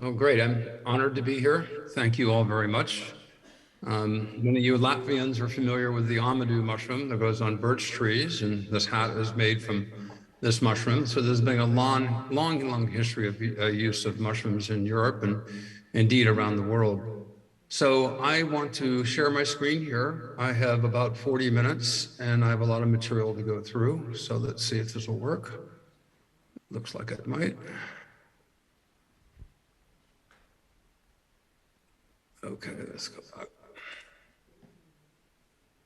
Oh, great. I'm honored to be here. Thank you all very much. Many of you Latvians are familiar with the amadou mushroom that grows on birch trees, and this hat is made from this mushroom. So there's been a long history of use of mushrooms in Europe and indeed around the world. So I want to share my screen here. I have about 40 minutes, and I have a lot of material to go through. So let's see if this will work. Looks like it might. Okay, let's go back.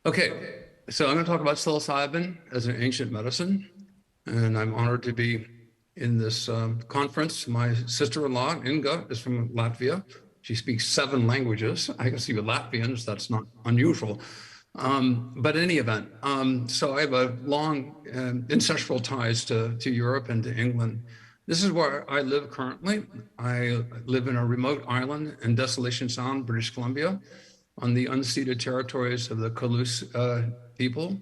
Okay, so I'm going to talk about psilocybin as an ancient medicine, and I'm honored to be in this conference. My sister-in-law, Inga, is from Latvia. She speaks 7 languages. I can see with Latvians, that's not unusual. But in any event, so I have a long ancestral ties to Europe and to England. This is where I live currently. I live in a remote island in Desolation Sound, British Columbia, on the unceded territories of the Kalus people.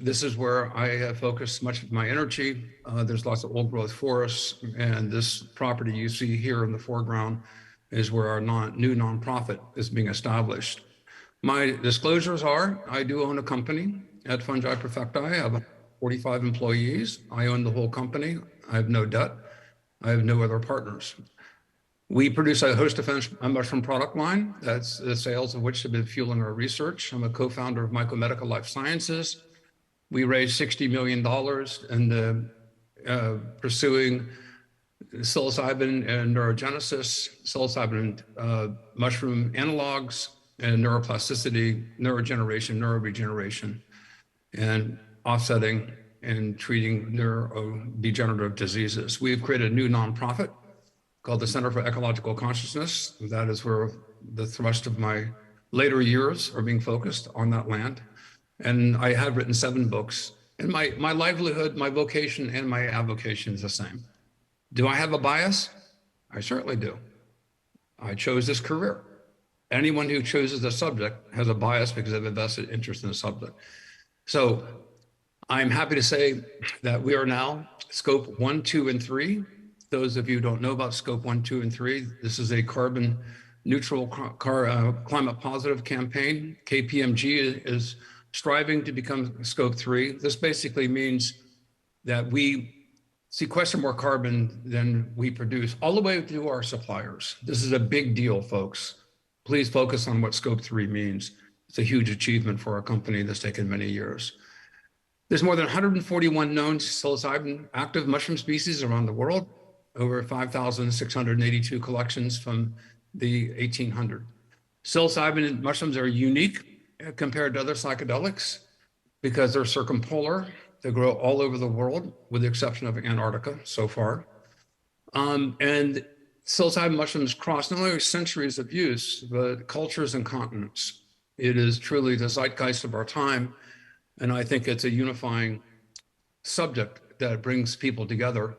This is where I have focused much of my energy. There's lots of old growth forests, and this property you see here in the foreground is where our new nonprofit is being established. My disclosures are, I do own a company at Fungi Perfecti. I have 45 employees. I own the whole company. I have no debt. I have no other partners. We produce a host of mushroom product line. That's the sales of which have been fueling our research. I'm a co-founder of Mycomedical Life Sciences. We raised $60 million in pursuing psilocybin and neurogenesis, psilocybin mushroom analogs, and neuroplasticity, neurogeneration, neuroregeneration, and offsetting and treating neurodegenerative diseases. We've created a new nonprofit called the Center for Ecological Consciousness. That is where the thrust of my later years are being focused on that land. And I have written 7 books. And my livelihood, my vocation, and my avocation is the same. Do I have a bias? I certainly do. I chose this career. Anyone who chooses the subject has a bias because of a vested interest in the subject. So I'm happy to say that we are now scope 1, 2, and 3. Those of you who don't know about scope 1, 2, and 3, this is a carbon neutral, climate positive campaign. KPMG is striving to become scope 3. This basically means that we sequester more carbon than we produce, all the way to our suppliers. This is a big deal, folks. Please focus on what scope 3 means. It's a huge achievement for our company that's taken many years. There's more than 141 known psilocybin active mushroom species around the world, over 5,682 collections from the 1800s. Psilocybin mushrooms are unique compared to other psychedelics because they're circumpolar. They grow all over the world, with the exception of Antarctica so far. And psilocybin mushrooms cross not only centuries of use, but cultures and continents. It is truly the zeitgeist of our time. And I think it's a unifying subject that brings people together,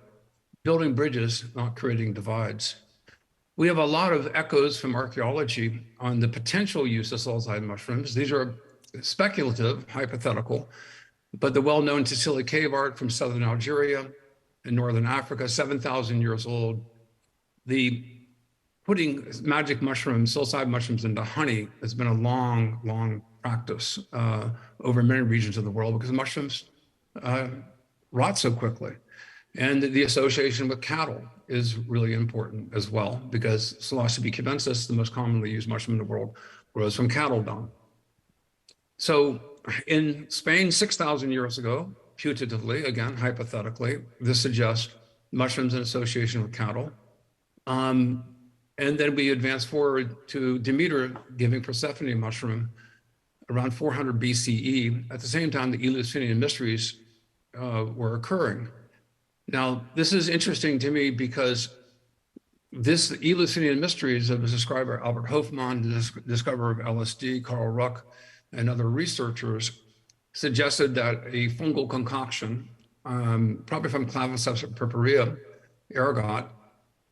building bridges, not creating divides. We have a lot of echoes from archaeology on the potential use of psilocybin mushrooms. These are speculative, hypothetical, but the well-known Tassili cave art from southern Algeria and northern Africa, 7,000 years old. The putting magic mushrooms, psilocybin mushrooms into honey has been a long practice over many regions of the world because mushrooms rot so quickly. And the association with cattle is really important as well because Psilocybe cubensis, the most commonly used mushroom in the world, grows from cattle dung. So in Spain, 6,000 years ago, putatively, again, hypothetically, this suggests mushrooms in association with cattle. And then we advance forward to Demeter giving Persephone mushroom around 400 BCE. At the same time, the Eleusinian mysteries were occurring. Now, this is interesting to me because this Eleusinian mysteries that was described by Albert Hofmann, the discoverer of LSD, Carl Ruck, and other researchers, suggested that a fungal concoction, probably from Claviceps purpurea, ergot,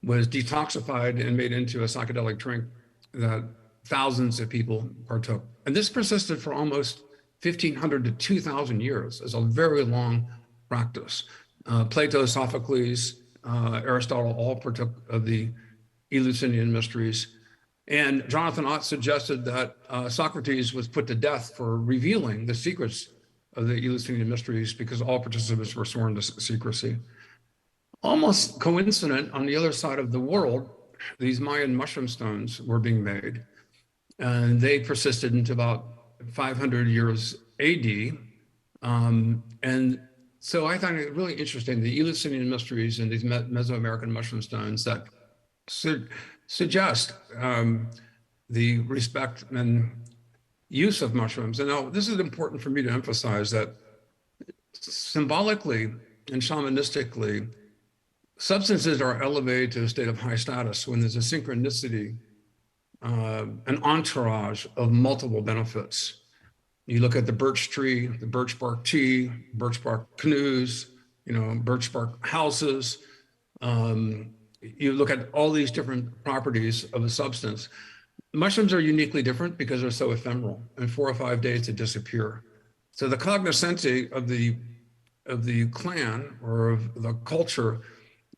was detoxified and made into a psychedelic drink that thousands of people partook. And this persisted for almost 1,500 to 2,000 years. It's a very long practice. Plato, Sophocles, Aristotle all partook of the Eleusinian mysteries. And Jonathan Ott suggested that Socrates was put to death for revealing the secrets of the Eleusinian mysteries because all participants were sworn to secrecy. Almost coincident, on the other side of the world, these Mayan mushroom stones were being made, and they persisted into about 500 years AD. And so I find it really interesting, the Eleusinian mysteries and these Mesoamerican mushroom stones that suggest the respect and use of mushrooms. And now this is important for me to emphasize that symbolically and shamanistically, substances are elevated to a state of high status when there's a synchronicity, an entourage of multiple benefits. You look at the birch tree, the birch bark tea, birch bark canoes, birch bark houses. You look at all these different properties of a substance. Mushrooms are uniquely different because they're so ephemeral. In 4 or 5 days, they disappear. So the cognoscenti of the clan or of the culture,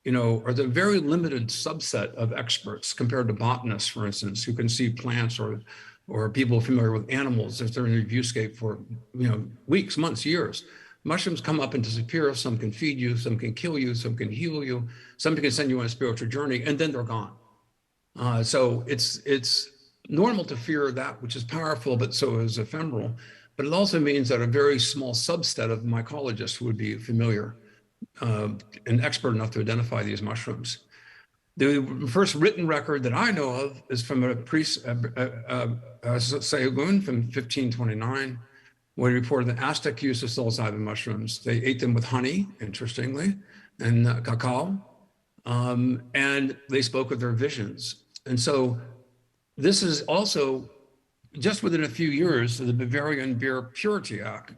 are the very limited subset of experts compared to botanists, for instance, who can see plants or people familiar with animals if they're in a viewscape for weeks, months, years. Mushrooms come up and disappear. Some can feed you, some can kill you, some can heal you, some can send you on a spiritual journey, and then they're gone. So it's normal to fear that which is powerful, but so is ephemeral. But it also means that a very small subset of mycologists would be familiar and expert enough to identify these mushrooms. The first written record that I know of is from a priest, Sahagún, from 1529, where he reported the Aztec use of psilocybin mushrooms. They ate them with honey, interestingly, and cacao, and they spoke of their visions. And so this is also just within a few years of the Bavarian Beer Purity Act.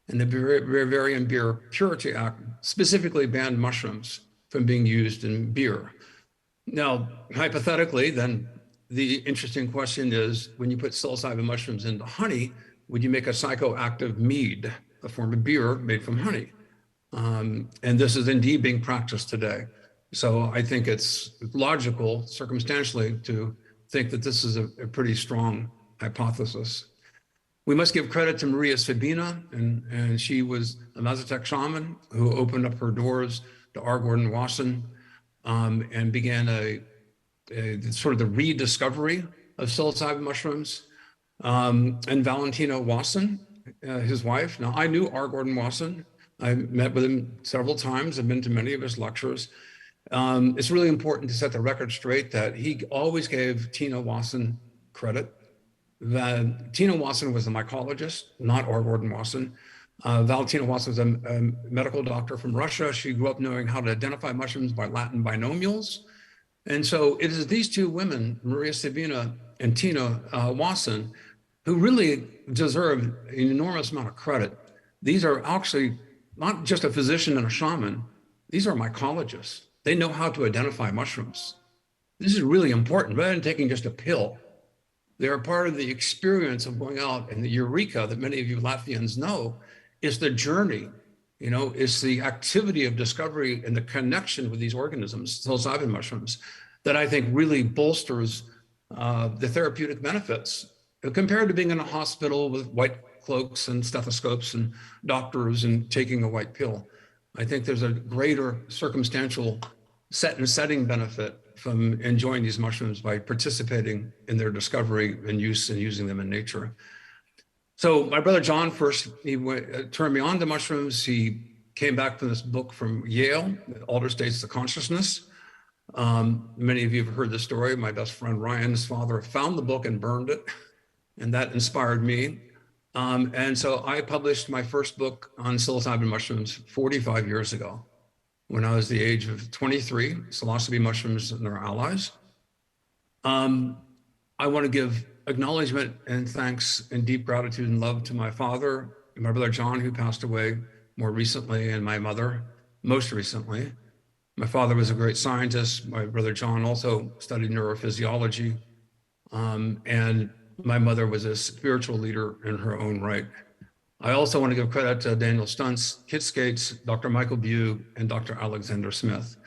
And the Bavarian Beer Purity Act specifically banned mushrooms from being used in beer. Now, hypothetically, then the interesting question is, when you put psilocybin mushrooms into honey, would you make a psychoactive mead, a form of beer made from honey? And this is indeed being practiced today. So I think it's logical, circumstantially, to think that this is a pretty strong hypothesis. We must give credit to Maria Sabina, and she was a Mazatec shaman who opened up her doors to R. Gordon Wasson and began a sort of the rediscovery of psilocybin mushrooms. And Valentina Wasson, his wife. Now, I knew R. Gordon Wasson. I met with him several times. I've been to many of his lectures. It's really important to set the record straight that he always gave Tina Wasson credit. Tina Wasson was a mycologist, not R. Gordon Wasson. Valentina Wasson was a medical doctor from Russia. She grew up knowing how to identify mushrooms by Latin binomials. And so it is these two women, Maria Sabina and Tina Wasson, who really deserve an enormous amount of credit. These are actually not just a physician and a shaman. These are mycologists. They know how to identify mushrooms. This is really important, rather than taking just a pill. They're part of the experience of going out, and the eureka that many of you Latvians know is the journey, it's the activity of discovery and the connection with these organisms, psilocybin mushrooms, that I think really bolsters the therapeutic benefits compared to being in a hospital with white cloaks and stethoscopes and doctors and taking a white pill. I think there's a greater circumstantial setting benefit from enjoying these mushrooms by participating in their discovery and use and using them in nature. So my brother John first, he turned me on to mushrooms. He came back from this book from Yale, Altered States of Consciousness. Many of you have heard the story. My best friend Ryan's father found the book and burned it, and that inspired me. And so I published my first book on psilocybin mushrooms 45 years ago, when I was the age of 23, Psilocybe mushrooms and their allies. I want to give acknowledgement and thanks and deep gratitude and love to my father, and my brother John, who passed away more recently, and my mother most recently. My father was a great scientist. My brother John also studied neurophysiology. And my mother was a spiritual leader in her own right. I also want to give credit to Daniel Stuntz, Kit Skates, Dr. Michael Bugh, and Dr. Alexander Smith.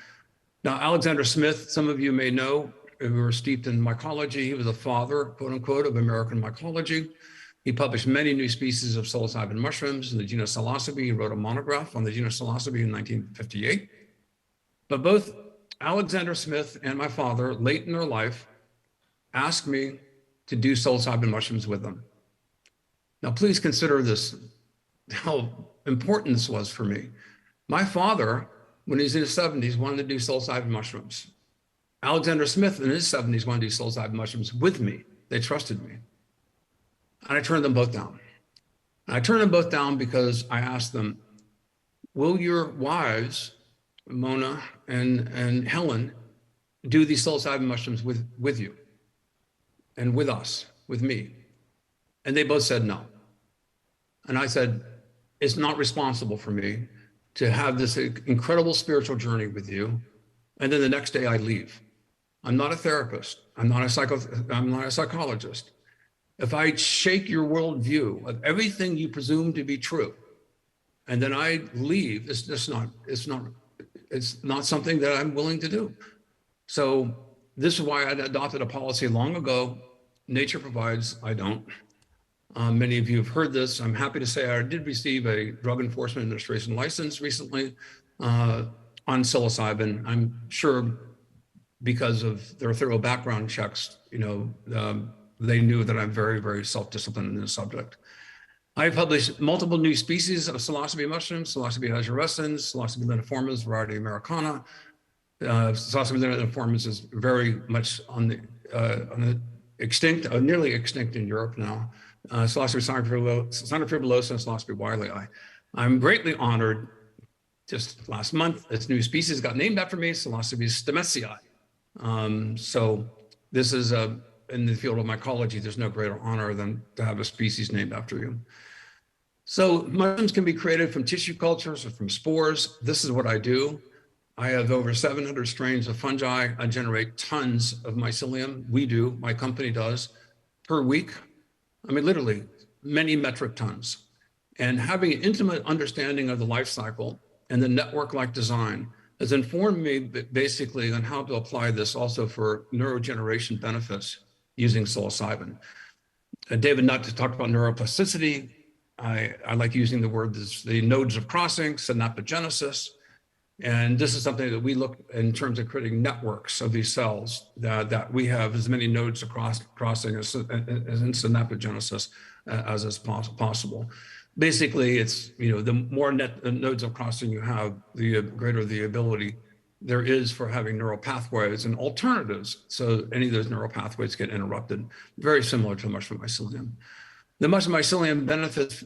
Now, Alexander Smith, some of you may know, who were steeped in mycology. He was the father, quote unquote, of American mycology. He published many new species of psilocybin mushrooms in the genus Psilocybe. He wrote a monograph on the genus Psilocybe in 1958. But both Alexander Smith and my father, late in their life, asked me to do psilocybin mushrooms with them. Now, please consider this, how important this was for me. My father, when he was in his 70s, wanted to do psilocybin mushrooms. Alexander Smith in his 70s wanted to do psilocybin mushrooms with me. They trusted me. And I turned them both down. And I turned them both down because I asked them, will your wives, Mona and Helen, do these psilocybin mushrooms with you and with us, with me? And they both said no. And I said, it's not responsible for me to have this incredible spiritual journey with you, and then the next day I leave. I'm not a therapist. I'm not a psychologist. If I shake your worldview of everything you presume to be true, and then I leave, it's not something that I'm willing to do. So this is why I adopted a policy long ago. Nature provides, I don't. Many of you have heard this. I'm happy to say I did receive a Drug Enforcement Administration license recently on psilocybin. I'm sure because of their thorough background checks, they knew that I'm very, very self-disciplined in this subject. I've published multiple new species of psilocybe mushrooms, Psilocybe azurescens, Psilocybe lentiformis, variety americana. Psilocybe lentiformis is very much on the extinct, nearly extinct in Europe now. Psilocybe sonifibrillosa and Psilocybe wiley. I'm greatly honored. Just last month, this new species got named after me, Psilocybe Stametsii. So this is in the field of mycology, there's no greater honor than to have a species named after you. So mushrooms can be created from tissue cultures or from spores. This is what I do. I have over 700 strains of fungi. I generate tons of mycelium. My company does, per week. I mean, literally many metric tons. And having an intimate understanding of the life cycle and the network-like design has informed me basically on how to apply this also for neurogeneration benefits using psilocybin. David Nutt talked about neuroplasticity. I like using the word, the nodes of crossing, synapogenesis. And this is something that we look in terms of creating networks of these cells that we have as many nodes of crossing as in synapogenesis as is possible. Basically, it's, the more nodes of crossing you have, the greater the ability there is for having neural pathways and alternatives. So any of those neural pathways get interrupted, very similar to mushroom mycelium. The mushroom mycelium benefits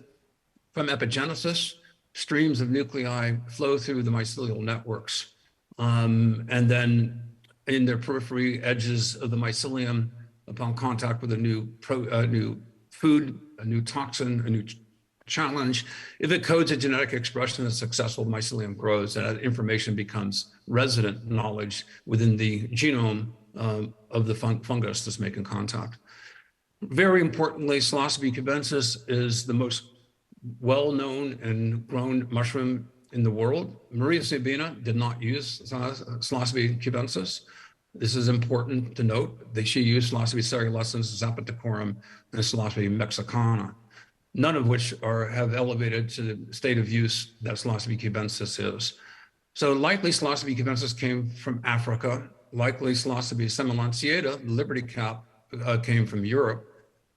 from epigenesis. Streams of nuclei flow through the mycelial networks. And then in their periphery edges of the mycelium, upon contact with a new food, a new toxin, a new challenge, if it codes a genetic expression that's successful, mycelium grows, and that information becomes resident knowledge within the genome of the fungus that's making contact. Very importantly, Psilocybe cubensis is the most well-known and grown mushroom in the world. Maria Sabina did not use Psilocybe cubensis. This is important to note. She used Psilocybe cerulescens, Zapaticorum, and Psilocybe mexicana, none of which have elevated to the state of use that Psilocybe cubensis is. So likely Psilocybe cubensis came from Africa. Likely Psilocybe semilanciata, Liberty cap, came from Europe.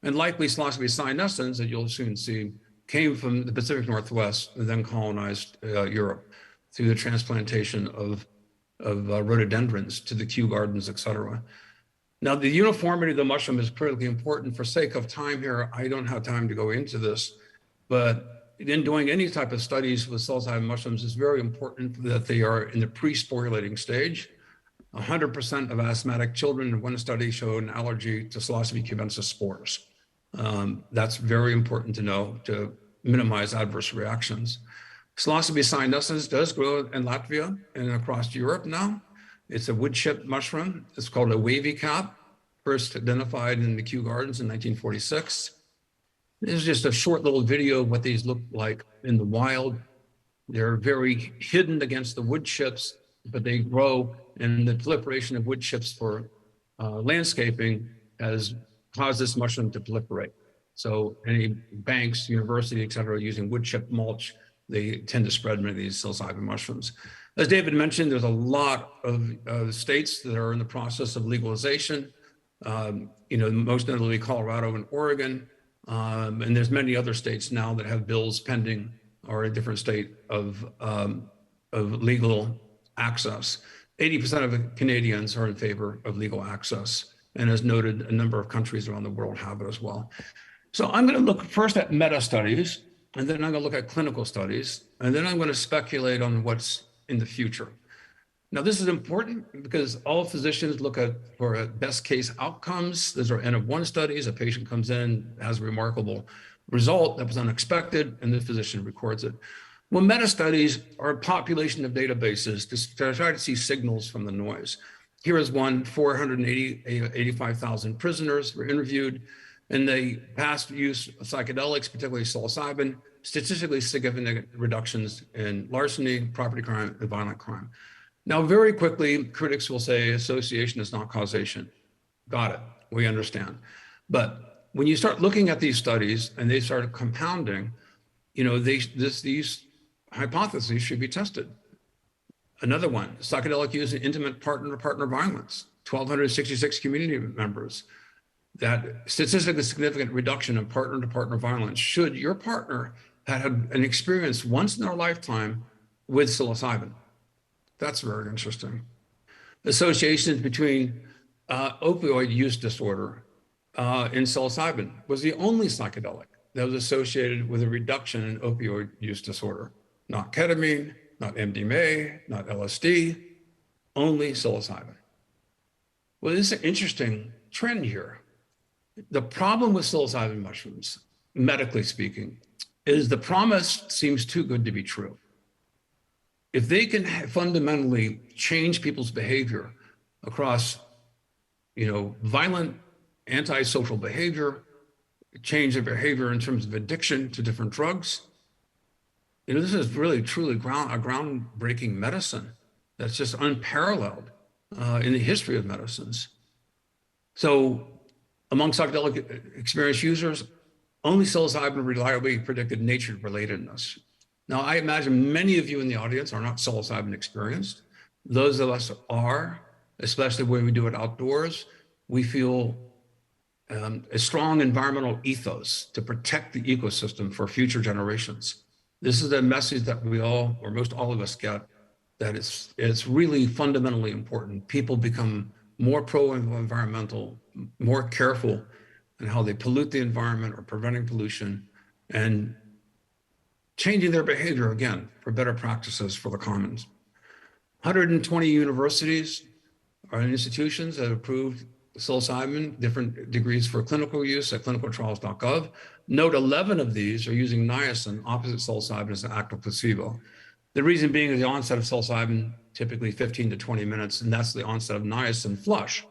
And likely Psilocybe sēnes, that you'll soon see, came from the Pacific Northwest and then colonized Europe through the transplantation of rhododendrons to the Kew Gardens, et cetera. Now, the uniformity of the mushroom is critically important. For sake of time here, I don't have time to go into this, but in doing any type of studies with psilocybin mushrooms, it's very important that they are in the pre-sporulating stage. 100% of asthmatic children in one study showed an allergy to Psilocybe cubensis spores. That's very important to know to minimize adverse reactions. Psilocybe sēnes does grow in Latvia and across Europe now. It's a wood chip mushroom. It's called a wavy cap, first identified in the Kew Gardens in 1946. This is just a short little video of what these look like in the wild. They're very hidden against the wood chips. but they grow, and the proliferation of wood chips for landscaping has caused this mushroom to proliferate. So any banks, university, et cetera, using wood chip mulch, they tend to spread many of these psilocybin mushrooms. As David mentioned, there's a lot of states that are in the process of legalization. Most notably Colorado and Oregon, and there's many other states now that have bills pending or a different state of legal access. 80% of Canadians are in favor of legal access, and as noted, a number of countries around the world have it as well. So I'm going to look first at meta studies, and then I'm going to look at clinical studies, and then I'm going to speculate on what's in the future. Now, this is important because all physicians look for best case outcomes. Those are N of 1 studies. A patient comes in, has a remarkable result that was unexpected, and the physician records it. Well, meta studies are a population of databases to try to see signals from the noise. Here is one: 485,000 prisoners were interviewed, and they passed use of psychedelics, particularly psilocybin, statistically significant reductions in larceny, property crime, and violent crime. Now, very quickly, critics will say association is not causation. Got it, we understand. But when you start looking at these studies and they start compounding, these hypotheses should be tested. Another one, psychedelic use in intimate partner-to-partner violence, 1,266 community members. That statistically significant reduction in partner-to-partner violence should your partner have had an experience once in their lifetime with psilocybin. That's very interesting. Associations between opioid use disorder and psilocybin was the only psychedelic that was associated with a reduction in opioid use disorder. Not ketamine, not MDMA, not LSD, only psilocybin. Well, this is an interesting trend here. The problem with psilocybin mushrooms, medically speaking, is the promise seems too good to be true. If they can fundamentally change people's behavior across, violent, antisocial behavior, change their behavior in terms of addiction to different drugs, this is really, truly a groundbreaking medicine that's just unparalleled in the history of medicines. So among psychedelic experienced users, only psilocybin reliably predicted nature relatedness. Now, I imagine many of you in the audience are not psilocybin experienced. Those of us are, especially when we do it outdoors, we feel a strong environmental ethos to protect the ecosystem for future generations. This is a message that we all, or most all of us get, that it's really fundamentally important. People become more pro-environmental, more careful in how they pollute the environment or preventing pollution, and changing their behavior, again, for better practices for the commons. 120 universities or institutions that have approved psilocybin, different degrees for clinical use at clinicaltrials.gov. Note 11 of these are using niacin, opposite psilocybin, as an active placebo. The reason being is the onset of psilocybin, typically 15 to 20 minutes, and that's the onset of niacin flush.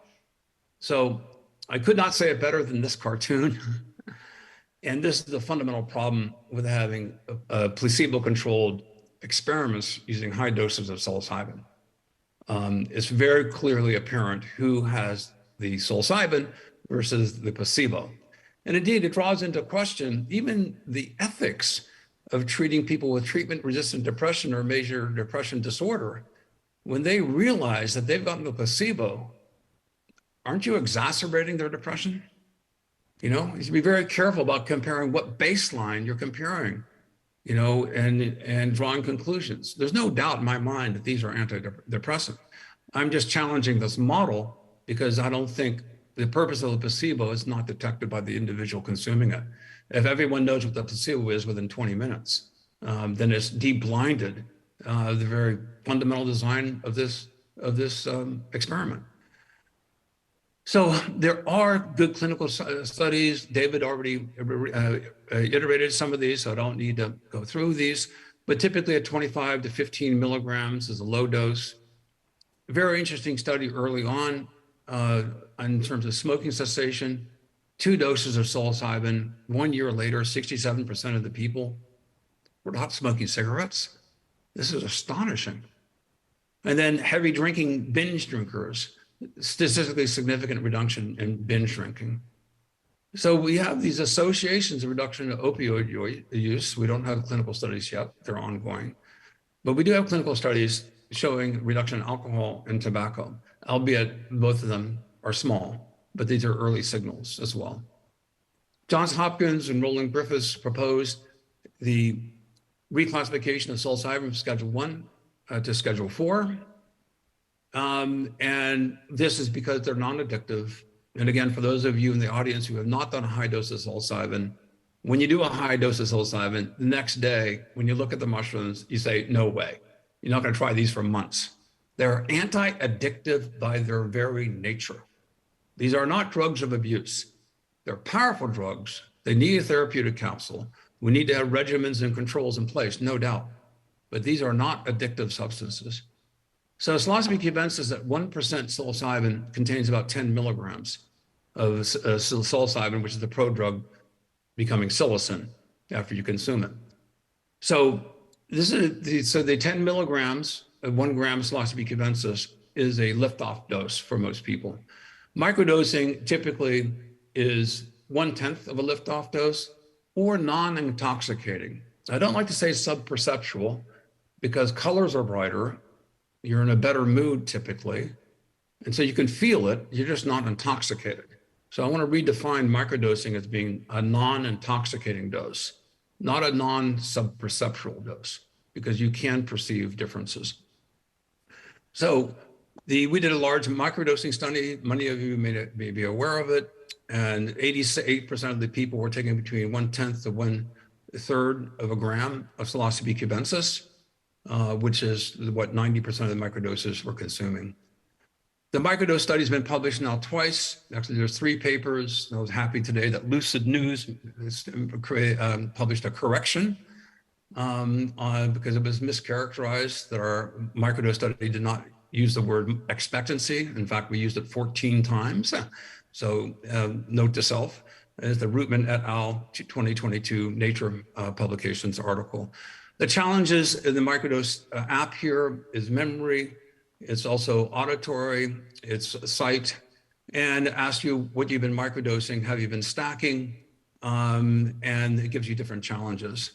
So I could not say it better than this cartoon. And this is the fundamental problem with having placebo-controlled experiments using high doses of psilocybin. It's very clearly apparent who has the psilocybin versus the placebo. And indeed, it draws into question even the ethics of treating people with treatment-resistant depression or major depression disorder. When they realize that they've gotten the placebo, aren't you exacerbating their depression? You should be very careful about comparing what baseline you're comparing, and drawing conclusions. There's no doubt in my mind that these are antidepressant. I'm just challenging this model because I don't think the purpose of the placebo is not detected by the individual consuming it. If everyone knows what the placebo is within 20 minutes, then it's de-blinded the very fundamental design of this experiment. So there are good clinical studies. David already iterated some of these, so I don't need to go through these, but typically at 25 to 15 milligrams is a low dose. A very interesting study early on in terms of smoking cessation, 2 doses of psilocybin. 1 year later, 67% of the people were not smoking cigarettes. This is astonishing. And then heavy drinking binge drinkers, statistically significant reduction in binge drinking. So we have these associations of reduction in opioid use. We don't have clinical studies yet, they're ongoing. But we do have clinical studies showing reduction in alcohol and tobacco, albeit both of them are small, but these are early signals as well. Johns Hopkins and Roland Griffiths proposed the reclassification of psilocybin from Schedule 1 to Schedule 4. And this is because they're non-addictive. And again, for those of you in the audience who have not done a high dose of psilocybin, when you do a high dose of psilocybin, the next day, when you look at the mushrooms, you say, no way. You're not going to try these for months. They're anti-addictive by their very nature. These are not drugs of abuse. They're powerful drugs. They need a therapeutic capsule. We need to have regimens and controls in place, no doubt. But these are not addictive substances. So psilocybin cubensis at 1% psilocybin contains about 10 milligrams of psilocybin, which is the prodrug becoming psilocin after you consume it. So the 10 milligrams of 1 gram of psilocybin cubensis is a liftoff dose for most people. Microdosing typically is 1/10 of a liftoff dose or non-intoxicating. I don't like to say subperceptual because colors are brighter. You're in a better mood typically. And so you can feel it, you're just not intoxicated. So I want to redefine microdosing as being a non-intoxicating dose, not a non-subperceptual dose, because you can perceive differences. So we did a large microdosing study. Many of you may be aware of it. And 88% of the people were taking between 1/10 to 1/3 of a gram of psilocybin cubensis, which is what 90% of the microdoses were consuming. The microdose study has been published now twice. Actually, there's 3 papers. I was happy today that Lucid News published a correction because it was mischaracterized that our microdose study did not use the word expectancy. In fact, we used it 14 times. So note to self, is the Rootman et al. 2022 Nature publications article. The challenges in the microdose app here is memory. It's also auditory, it's sight, and asks you what you've been microdosing, have you been stacking, and it gives you different challenges.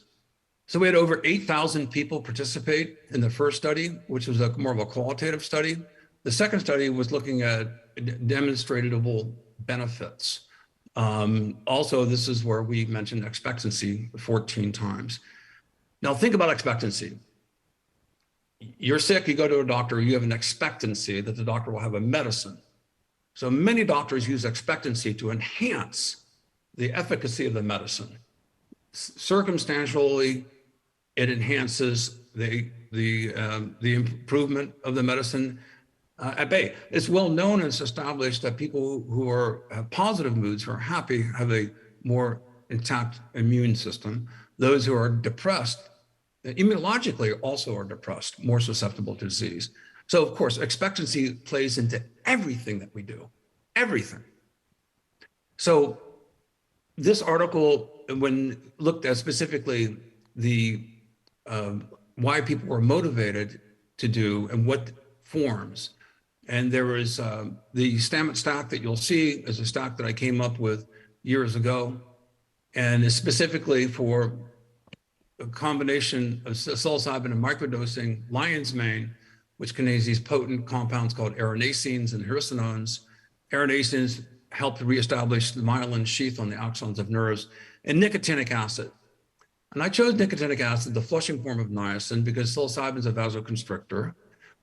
So we had over 8,000 people participate in the first study, which was more of a qualitative study. The second study was looking at demonstratable benefits. Also, this is where we mentioned expectancy 14 times. Now think about expectancy. You're sick, you go to a doctor, you have an expectancy that the doctor will have a medicine. So many doctors use expectancy to enhance the efficacy of the medicine. Circumstantially, it enhances the improvement of the medicine at bay. It's well known and it's established that people who have positive moods, who are happy, have a more intact immune system. Those who are depressed, immunologically also are depressed, more susceptible to disease. So of course, expectancy plays into everything that we do, everything. So this article, when looked at specifically why people were motivated to do and what forms. And there was the Stamets stack that you'll see is a stack that I came up with years ago, and is specifically for a combination of psilocybin and microdosing lion's mane, which contains these potent compounds called aranacines and hircinones. Aranacines help to reestablish the myelin sheath on the axons of nerves, and nicotinic acid. And I chose nicotinic acid, the flushing form of niacin, because psilocybin is a vasoconstrictor.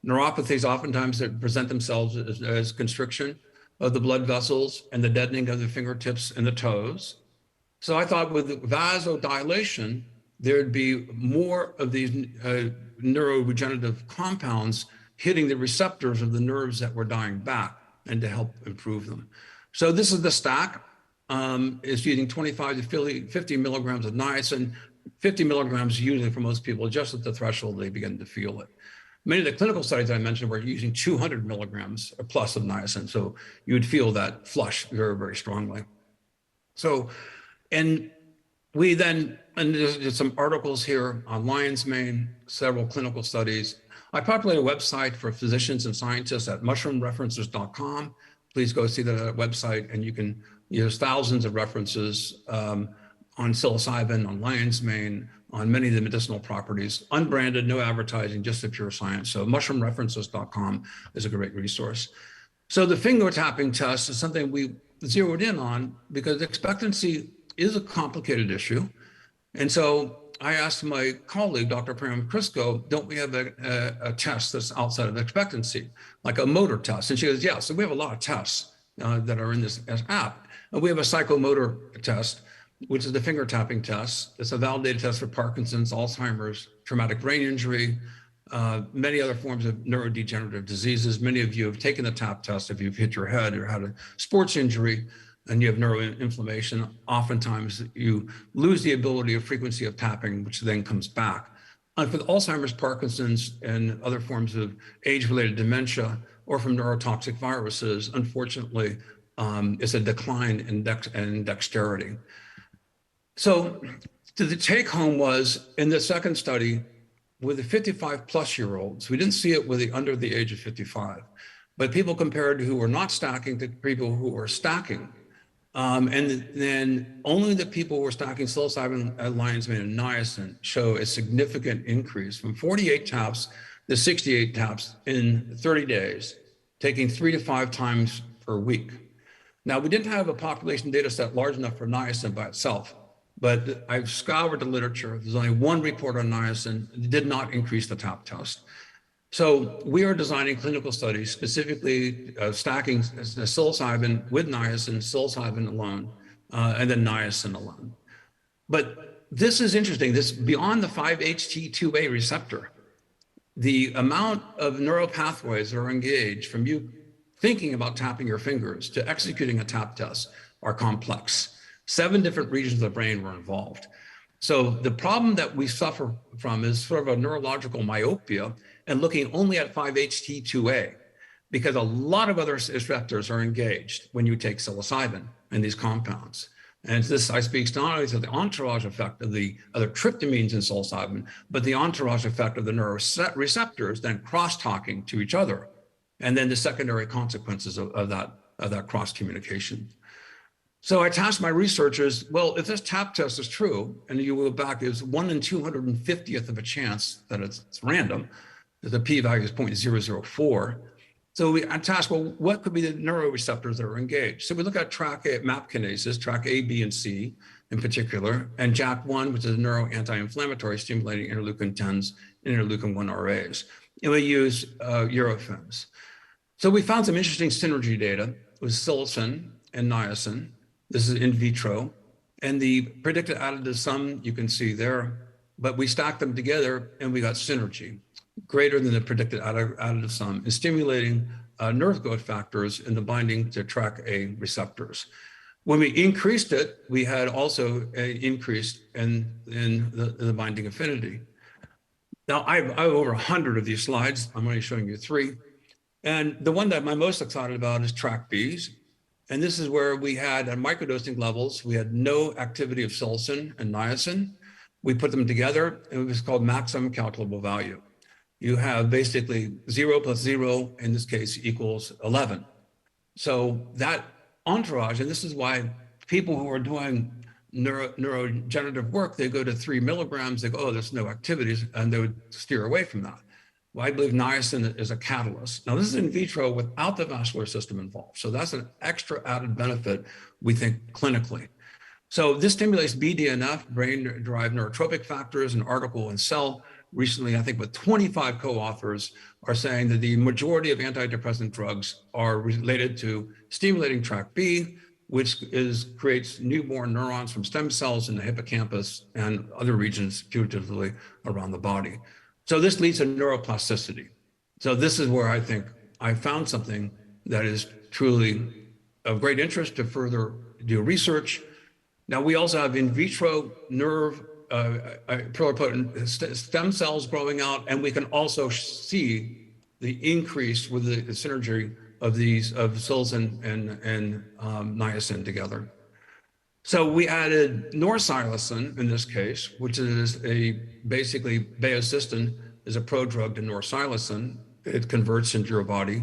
Neuropathies oftentimes present themselves as constriction of the blood vessels and the deadening of the fingertips and the toes. So I thought with vasodilation, there'd be more of these neuroregenerative compounds hitting the receptors of the nerves that were dying back and to help improve them. So this is the stack. It's using 25 to 50 milligrams of niacin. 50 milligrams usually for most people, just at the threshold, they begin to feel it. Many of the clinical studies I mentioned were using 200 milligrams or plus of niacin. So you would feel that flush very, very strongly. So, and we then, and there's some articles here on lion's mane, several clinical studies. I populate a website for physicians and scientists at mushroomreferences.com. Please go see that website, and you can use thousands of references on psilocybin, on lion's mane, on many of the medicinal properties, unbranded, no advertising, just the pure science. So mushroomreferences.com is a great resource. So the finger tapping test is something we zeroed in on because expectancy is a complicated issue. And so I asked my colleague, Dr. Pam Crisco, don't we have a test that's outside of expectancy, like a motor test? And she goes, yeah, so we have a lot of tests that are in this app. And we have a psychomotor test, which is the finger tapping test. It's a validated test for Parkinson's, Alzheimer's, traumatic brain injury, many other forms of neurodegenerative diseases. Many of you have taken the tap test if you've hit your head or had a sports injury and you have neuroinflammation. Oftentimes you lose the ability of frequency of tapping, which then comes back. And for the Alzheimer's, Parkinson's, and other forms of age-related dementia or from neurotoxic viruses, unfortunately, it's a decline in dexterity. So the take home was in the second study with the 55-plus-year-olds, we didn't see it with the under the age of 55, but people compared who were not stacking to people who were stacking. And then only the people who were stacking psilocybin, lion's mane, and niacin show a significant increase from 48 taps to 68 taps in 30 days, taking 3 to 5 times per week. Now, we didn't have a population data set large enough for niacin by itself, but I've scoured the literature. There's only one report on niacin. It did not increase the tap test. So we are designing clinical studies, specifically stacking psilocybin with niacin, psilocybin alone, and then niacin alone. But this is interesting. This beyond the 5-HT2A receptor, the amount of neural pathways that are engaged from you thinking about tapping your fingers to executing a tap test are complex. 7 different regions of the brain were involved. So the problem that we suffer from is sort of a neurological myopia and looking only at 5-HT2A, because a lot of other receptors are engaged when you take psilocybin and these compounds. And this, I speak not only to the entourage effect of the other tryptamines in psilocybin, but the entourage effect of the neuroreceptors then cross-talking to each other, and then the secondary consequences of that cross-communication. So I tasked my researchers, well, if this tap test is true, and you go back, is 1 in 250th of a chance that it's random, the p-value is 0.004. So I tasked, well, what could be the neuroreceptors that are engaged? So we look at track A, MAP kinases, track A, B, and C in particular, and JAK1, which is a neuro-anti-inflammatory stimulating interleukin-10s and interleukin-1 RAs. And we use Eurofins. So we found some interesting synergy data with psilocin and niacin. This is in vitro, and the predicted additive sum you can see there, but we stacked them together and we got synergy greater than the predicted additive sum in stimulating nerve growth factors in the binding to track A receptors. When we increased it, we had also an increase in the binding affinity. Now, I have over 100 of these slides. I'm only showing you 3. And the one that I'm most excited about is track B's. And this is where we had at microdosing levels, we had no activity of psilocin and niacin. We put them together, and it was called maximum calculable value. You have basically 0 plus 0, in this case, equals 11. So that entourage, and this is why people who are doing neurodegenerative work, they go to 3 milligrams, they go, oh, there's no activities, and they would steer away from that. Well, I believe niacin is a catalyst. Now, this is in vitro without the vascular system involved. So that's an extra added benefit, we think, clinically. So this stimulates BDNF, brain-derived neurotropic factors. An article in Cell recently, I think with 25 co-authors, are saying that the majority of antidepressant drugs are related to stimulating tract B, which creates newborn neurons from stem cells in the hippocampus and other regions putatively around the body. So this leads to neuroplasticity. So this is where I think I found something that is truly of great interest to further do research. Now, we also have in vitro nerve pluripotent stem cells growing out, and we can also see the increase with the synergy of these, of psilocin and niacin together. So we added norpsilocin in this case, which is basically baeocystin is a prodrug to norpsilocin. It converts into your body.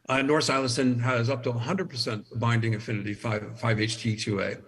Norpsilocin has up to 100% binding affinity, 5-HT2A.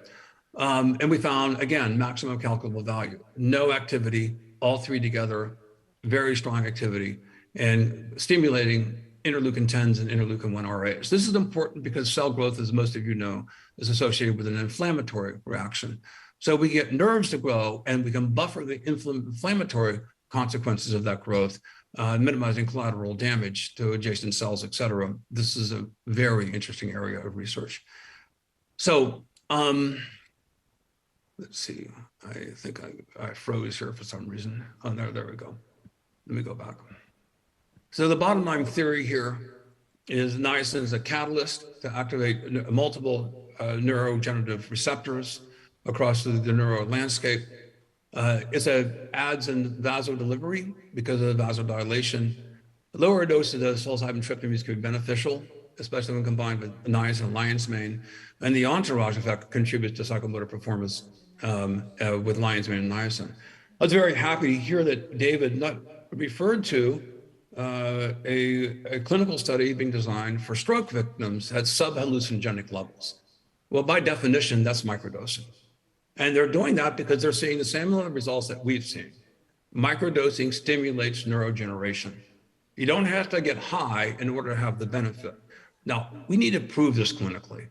And we found, again, maximum calculable value, no activity, all three together, very strong activity, and stimulating interleukin-10s and interleukin-1 RAs. This is important because cell growth, as most of you know, is associated with an inflammatory reaction. So we get nerves to grow, and we can buffer the inflammatory consequences of that growth, minimizing collateral damage to adjacent cells, et cetera. This is a very interesting area of research. So let's see, I think I froze here for some reason. Oh, no, there we go. Let me go back. So the bottom line theory here is niacin is a catalyst to activate multiple neurogenerative receptors across the neural landscape. It adds in vasodelivery because of the vasodilation. Lower doses of psilocybin tryptamines could be beneficial, especially when combined with niacin and lion's mane. And the entourage effect contributes to psychomotor performance with lion's mane and niacin. I was very happy to hear that David referred to a clinical study being designed for stroke victims at sub-hallucinogenic levels. Well, by definition, that's microdosing. And they're doing that because they're seeing the same results that we've seen. Microdosing stimulates neurogeneration. You don't have to get high in order to have the benefit. Now, we need to prove this clinically.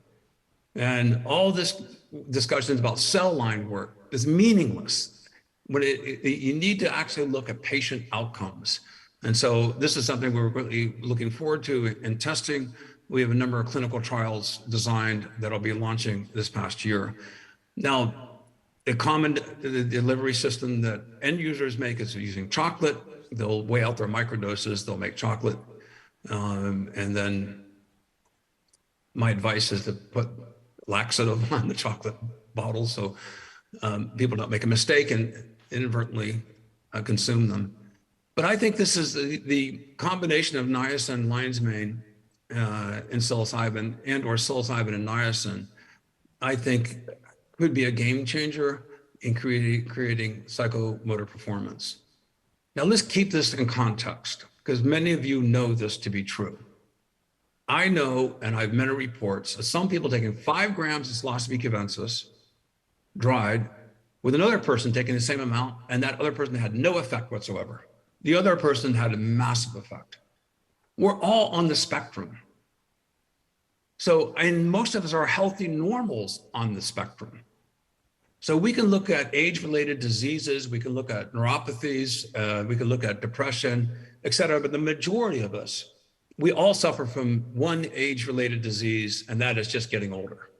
And all this discussions about cell line work is meaningless when you need to actually look at patient outcomes. And so this is something we're really looking forward to in testing. We have a number of clinical trials designed that'll be launching this past year. Now, the common delivery system that end users make is using chocolate. They'll weigh out their microdoses, they'll make chocolate. And then my advice is to put laxative on the chocolate bottle so people don't make a mistake and inadvertently consume them. But I think this is the combination of niacin, lion's mane, and psilocybin, and or psilocybin and niacin, I think could be a game changer in creating psychomotor performance. Now let's keep this in context, because many of you know this to be true. I know, and I've many reports, of some people taking 5 grams of psilocybin cubensis, dried, with another person taking the same amount, and that other person had no effect whatsoever. The other person had a massive effect. We're all on the spectrum. So, and most of us are healthy normals on the spectrum. So we can look at age-related diseases, we can look at neuropathies, we can look at depression, et cetera, but the majority of us, we all suffer from one age-related disease, and that is just getting older.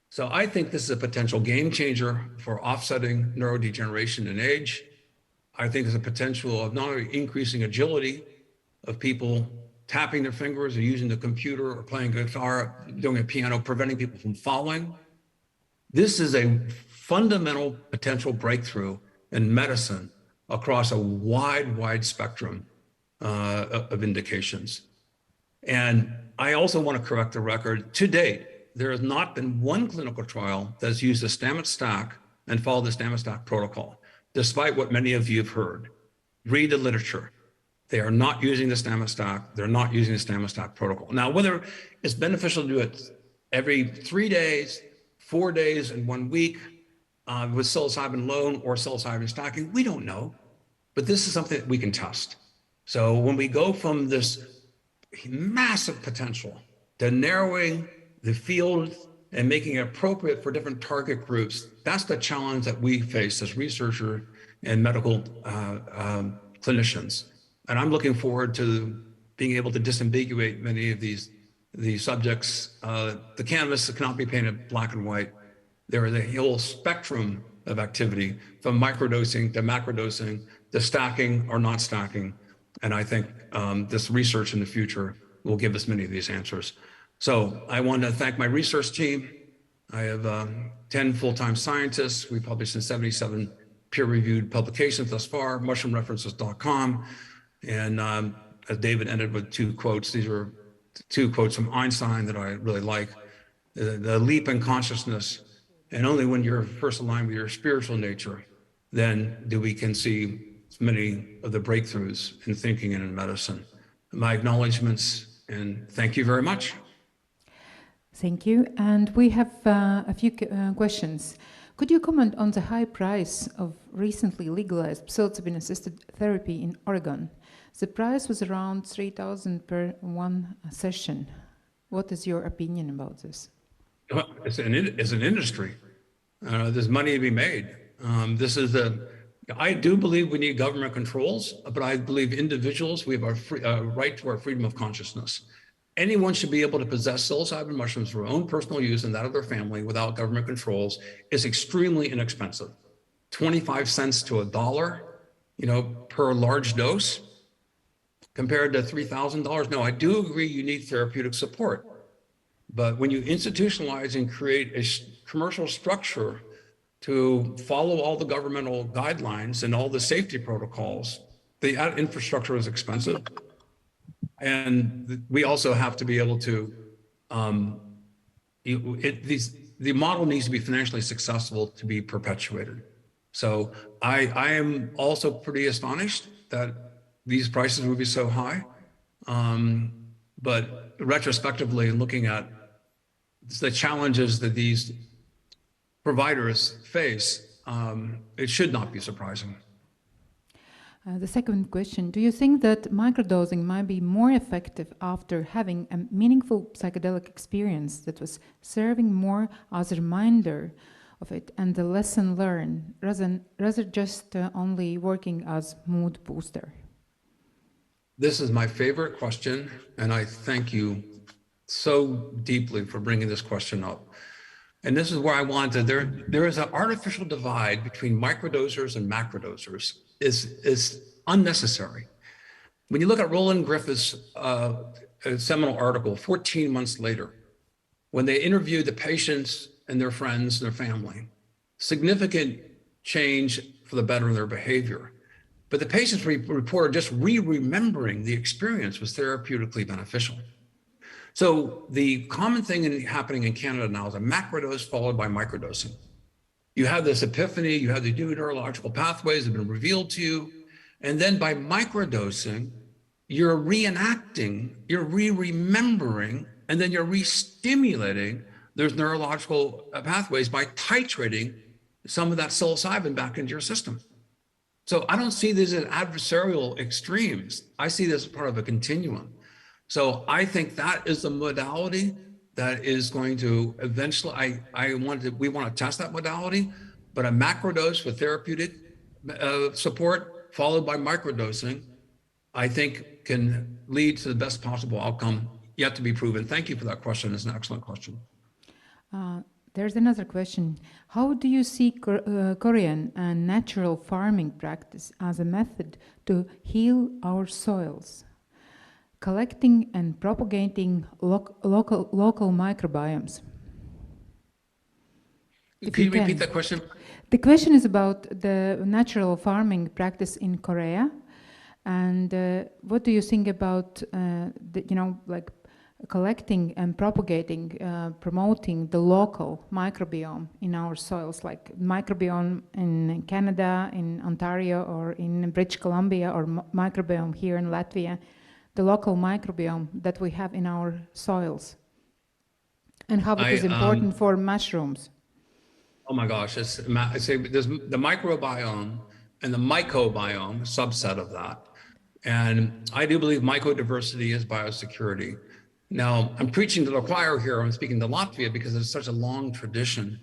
So I think this is a potential game changer for offsetting neurodegeneration in age. I think there's a potential of not only increasing agility of people tapping their fingers or using the computer or playing guitar, doing a piano, preventing people from falling. This is a fundamental potential breakthrough in medicine across a wide spectrum of indications. And I also want to correct the record. To date, there has not been one clinical trial that's used the Stamets stack and followed the Stamets stack protocol, despite what many of you have heard. Read the literature. They are not using the Stamets stack. They're not using the Stamets stack protocol. Now, whether it's beneficial to do it every 3 days, 4 days, and 1 week with psilocybin alone or psilocybin stacking, we don't know. But this is something that we can test. So when we go from this massive potential to narrowing the field and making it appropriate for different target groups, that's the challenge that we face as researchers and medical clinicians. And I'm looking forward to being able to disambiguate many of these subjects. The canvas cannot be painted black and white. There is a whole spectrum of activity from microdosing to macrodosing to stacking or not stacking. And I think this research in the future will give us many of these answers. So I want to thank my research team. I have 10 full-time scientists. We published in 77 peer-reviewed publications thus far, mushroomreferences.com. And as David ended with 2 quotes, these are 2 quotes from Einstein that I really like. The leap in consciousness, and only when you're first aligned with your spiritual nature, then can see many of the breakthroughs in thinking and in medicine. My acknowledgements, and thank you very much. Thank you. And we have a few questions. Could you comment on the high price of recently legalized psilocybin-assisted therapy in Oregon? The price was around $3,000 per one session. What is your opinion about this? Well, it's an industry. There's money to be made. I do believe we need government controls, but I believe individuals, we have a right to our freedom of consciousness. Anyone should be able to possess psilocybin mushrooms for their own personal use and that of their family without government controls. It's extremely inexpensive. 25 cents to $1, per large dose, compared to $3,000. No, I do agree you need therapeutic support. But when you institutionalize and create a commercial structure to follow all the governmental guidelines and all the safety protocols, the infrastructure is expensive. And we also have to be able to, the model needs to be financially successful to be perpetuated. So I am also pretty astonished that these prices would be so high. But retrospectively, looking at the challenges that these providers face, it should not be surprising. The second question, do you think that microdosing might be more effective after having a meaningful psychedelic experience that was serving more as a reminder of it and the lesson learned, rather just only working as mood booster? This is my favorite question, and I thank you so deeply for bringing this question up. And this is where I wanted, there is an artificial divide between microdosers and macrodosers. Is unnecessary. When you look at Roland Griffith's seminal article 14 months later, when they interviewed the patients and their friends and their family, significant change for the better in their behavior. But the patients reported just remembering the experience was therapeutically beneficial. So the common thing happening in Canada now is a macrodose followed by microdosing. You have this epiphany, you have the new neurological pathways that have been revealed to you. And then by microdosing, you're reenacting, you're remembering, and then you're re-stimulating those neurological pathways by titrating some of that psilocybin back into your system. So I don't see these as adversarial extremes. I see this as part of a continuum. So I think that is the modality that is going to eventually, we want to test that modality, but a macrodose for therapeutic support followed by microdosing, I think can lead to the best possible outcome yet to be proven. Thank you for that question. It's an excellent question. There's another question. How do you see Korean and natural farming practice as a method to heal our soils? Collecting and propagating local microbiomes. Can you repeat that question? The question is about the natural farming practice in Korea, and what do you think about collecting and propagating, promoting the local microbiome in our soils, like microbiome in Canada, in Ontario, or in British Columbia, or microbiome here in Latvia? The local microbiome that we have in our soils, and how it is important for mushrooms. Oh my gosh, I say there's the microbiome and the mycobiome, subset of that. And I do believe mycodiversity is biosecurity. Now, I'm preaching to the choir here. I'm speaking to Latvia because it's such a long tradition.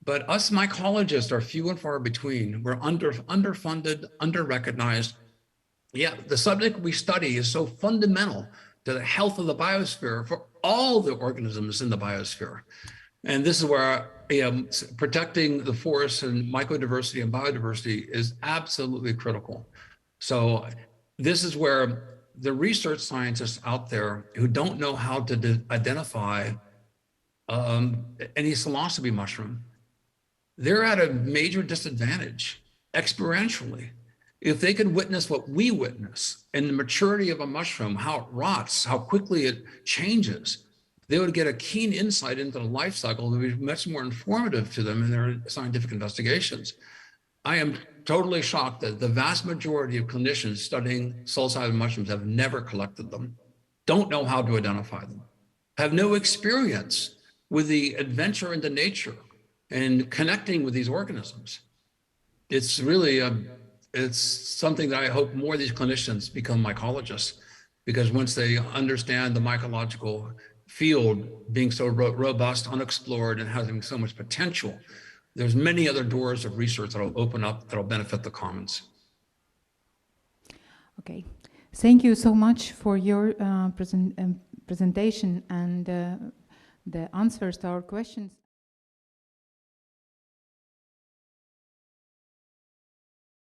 But us mycologists are few and far between. We're underfunded, underrecognized. Yeah, the subject we study is so fundamental to the health of the biosphere for all the organisms in the biosphere. And this is where protecting the forests and mycodiversity and biodiversity is absolutely critical. So this is where the research scientists out there who don't know how to identify any psilocybe mushroom, they're at a major disadvantage experientially. If they could witness what we witness in the maturity of a mushroom, how it rots, how quickly it changes, they would get a keen insight into the life cycle that would be much more informative to them in their scientific investigations. I am totally shocked that the vast majority of clinicians studying psilocybin mushrooms have never collected them, don't know how to identify them, have no experience with the adventure into nature and connecting with these organisms. It's really it's something that I hope more of these clinicians become mycologists, because once they understand the mycological field being so robust, unexplored, and having so much potential, there's many other doors of research that will open up that will benefit the commons. Okay, thank you so much for your presentation and the answers to our questions.